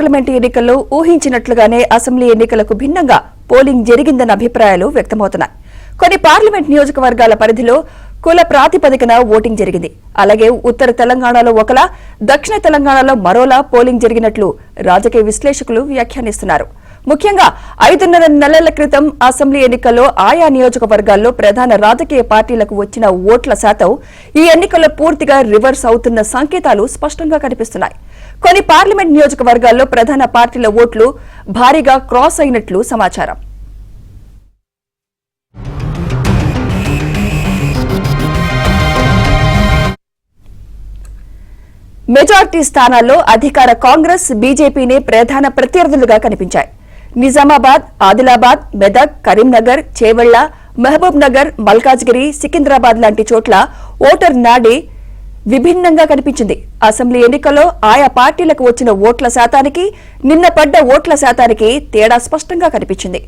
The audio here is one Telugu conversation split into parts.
పార్లమెంటు ఎన్నికల్లో ఊహించినట్లుగానే అసెంబ్లీ ఎన్నికలకు భిన్నంగా పోలింగ్ జరిగిందన్న అభిప్రాయాలు వ్యక్తమవుతున్నాయి. కొన్ని పార్లమెంట్ నియోజకవర్గాల పరిధిలో కుల ప్రాతిపదికన ఓటింగ్ జరిగింది. అలాగే ఉత్తర తెలంగాణలో ఒకలా, దక్షిణ తెలంగాణలో మరోలా పోలింగ్ జరిగినట్లు రాజకీయ విశ్లేషకులు వ్యాఖ్యానిస్తున్నారు. ముఖ్యంగా 5.5 నెలల క్రితం అసెంబ్లీ ఎన్నికల్లో ఆయా నియోజకవర్గాల్లో ప్రధాన రాజకీయ పార్టీలకు వచ్చిన ఓట్ల శాతం ఈ ఎన్నికల్లో పూర్తిగా రివర్స్ అవుతున్న సంకేతాలు స్పష్టంగా కనిపిస్తున్నాయి. కొన్ని పార్లమెంట్ నియోజకవర్గాల్లో ప్రధాన పార్టీల ఓట్లు భారీగా క్రాస్ అయినట్లు సమాచారం. మెజార్టీ స్థానాల్లో అధికార కాంగ్రెస్, బీజేపీనే ప్రధాన ప్రత్యర్థులుగా కనిపించాయి. నిజామాబాద్, ఆదిలాబాద్, మెదక్, కరీంనగర్, చేవెళ్ల, మహబూబ్ నగర్, మల్కాజ్గిరి, సికింద్రాబాద్ లాంటి చోట్ల ఓటర్ నాడి విభిన్నంగా కనిపించింది. అసెంబ్లీ ఎన్నికల్లో ఆయా పార్టీలకు వచ్చిన ఓట్ల శాతానికి, నిన్న పడ్డ ఓట్ల శాతానికి తేడా స్పష్టంగా కనిపించింది.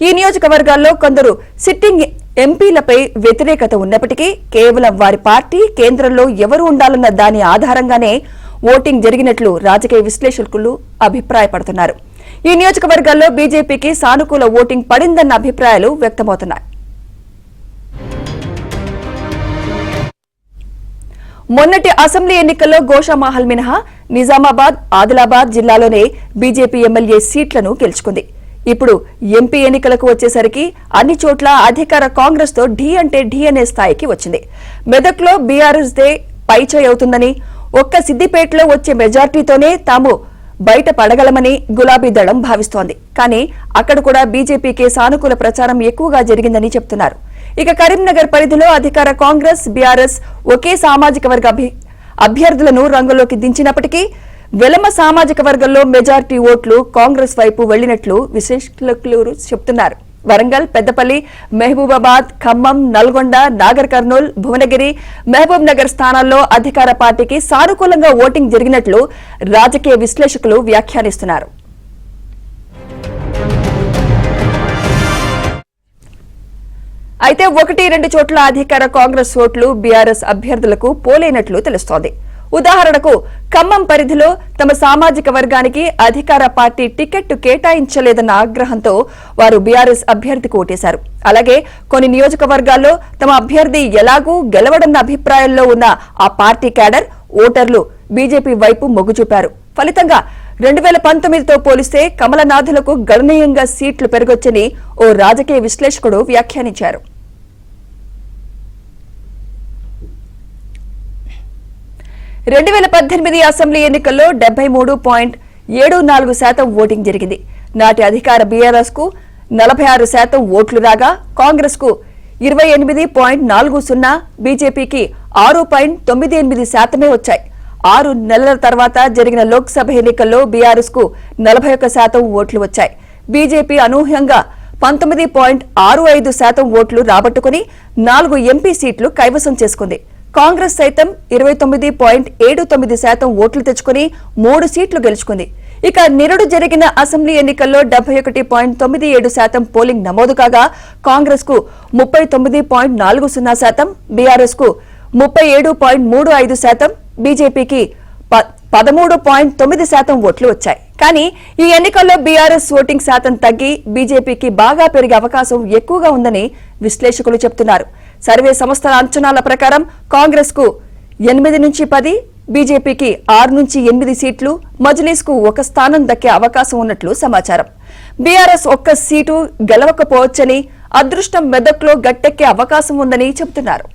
ఈ నియోజకవర్గాల్లో కొందరు సిట్టింగ్ ఎంపీలపై వ్యతిరేకత ఉన్నప్పటికీ కేవలం వారి పార్టీ కేంద్రంలో ఎవరు ఉండాలన్న దాని ఆధారంగానే ఓటింగ్ జరిగినట్లు రాజకీయ విశ్లేషకులు అభిప్రాయపడుతున్నారు. ఈ నియోజకవర్గాల్లో బీజేపీకి సానుకూల ఓటింగ్ పడిందన్న అభిప్రాయాలు వ్యక్తమవుతున్నాయి. మొన్నటి అసెంబ్లీ ఎన్నికల్లో గోషామహల్ మినహా నిజామాబాద్, ఆదిలాబాద్ జిల్లాలోనే బీజేపీ ఎమ్మెల్యే సీట్లను గెలుచుకుంది. ఇప్పుడు ఎంపీ ఎన్నికలకు వచ్చేసరికి అన్ని చోట్ల అధికార కాంగ్రెస్ తో ఢీ అంటే ఢీ అనే స్థాయికి వచ్చింది. మెదక్లో బీఆర్ఎస్ దే పైచేయి అవుతుందని, ఒక్క సిద్దిపేటలో వచ్చే మెజార్టీతోనే తాము బయట పడగలమని గులాబీ దళం భావిస్తోంది. కానీ అక్కడ కూడా బీజేపీకే సానుకూల ప్రచారం ఎక్కువగా జరిగిందని చెబుతున్నారు. ఇక కరీంనగర్ పరిధిలో అధికార కాంగ్రెస్, బీఆర్ఎస్ ఒకే సామాజిక వర్గ అభ్యర్థులను రంగంలోకి దించినప్పటికీ వెలమ సామాజిక వర్గంలో మెజార్టీ ఓట్లు కాంగ్రెస్ వైపు వెళ్లినట్లు విశ్లేషకులు చెబుతున్నారు. వరంగల్, పెద్దపల్లి, మహబూబాబాద్, ఖమ్మం, నల్గొండ, నాగర్ కర్నూల్, భువనగిరి, మహబూబ్ నగర్ స్థానాల్లో అధికార పార్టీకి సానుకూలంగా ఓటింగ్ జరిగినట్లు రాజకీయ విశ్లేషకులు వ్యాఖ్యానిస్తున్నారు. అయితే 1-2 చోట్ల అధికార కాంగ్రెస్ ఓట్లు బీఆర్ఎస్ అభ్యర్థులకు పోలేనట్లు తెలుస్తోంది. ఉదాహరణకు ఖమ్మం పరిధిలో తమ సామాజిక వర్గానికి అధికార పార్టీ టికెట్ కేటాయించలేదన్న ఆగ్రహంతో వారు బీఆర్ఎస్ అభ్యర్థికి ఓటేశారు. అలాగే కొన్ని నియోజకవర్గాల్లో తమ అభ్యర్థి ఎలాగూ గెలవడన్న అభిప్రాయంలో ఉన్న ఆ పార్టీ క్యాడర్ ఓటర్లు బీజేపీ వైపు మొగ్గు చూపారు. ఫలితంగా 2019తో పోలిస్తే కమలనాథులకు గణనీయంగా సీట్లు పెరగొచ్చని ఓ రాజకీయ విశ్లేషకుడు వ్యాఖ్యానించారు. 2018 అసెంబ్లీ ఎన్నికల్లో 73.74% ఓటింగ్ జరిగింది. నాటి అధికార బీఆర్ఎస్ కు 46% ఓట్లు రాగా కాంగ్రెస్ కు 28.40, బీజేపీకి 6.98% వచ్చాయి. 6 నెలల తర్వాత జరిగిన లోక్సభ ఎన్నికల్లో బీఆర్ఎస్ కు 41% ఓట్లు వచ్చాయి. బీజేపీ అనూహ్యంగా 19.65% ఓట్లు రాబట్టుకుని 4 ఎంపీ సీట్లు కైవసం చేసుకుంది. కాంగ్రెస్ సైతం 29.79% ఓట్లు తెచ్చుకుని 3 సీట్లు గెలుచుకుంది. ఇక నిరుడు జరిగిన అసెంబ్లీ ఎన్నికల్లో 71.97% పోలింగ్ నమోదు కాగా కాంగ్రెస్ కు 39.40%, బీఆర్ఎస్ కు 37.35%, బీజేపీకి 13.9% ఓట్లు వచ్చాయి. కానీ ఈ ఎన్నికల్లో బీఆర్ఎస్ ఓటింగ్ శాతం తగ్గి బీజేపీకి బాగా పెరిగే అవకాశం ఎక్కువగా ఉందని విశ్లేషకులు చెబుతున్నారు. సర్వే సంస్థల అంచనాల ప్రకారం కాంగ్రెస్ కు 8-10, బీజేపీకి 6-8 సీట్లు, మజ్లీస్ కు 1 స్థానం దక్కే అవకాశం ఉన్నట్లు సమాచారం. బీఆర్ఎస్ 1 సీటు గెలవకపోవచ్చని, అదృష్టం మెదక్లో గట్టెక్కే అవకాశం ఉందని చెబుతున్నారు.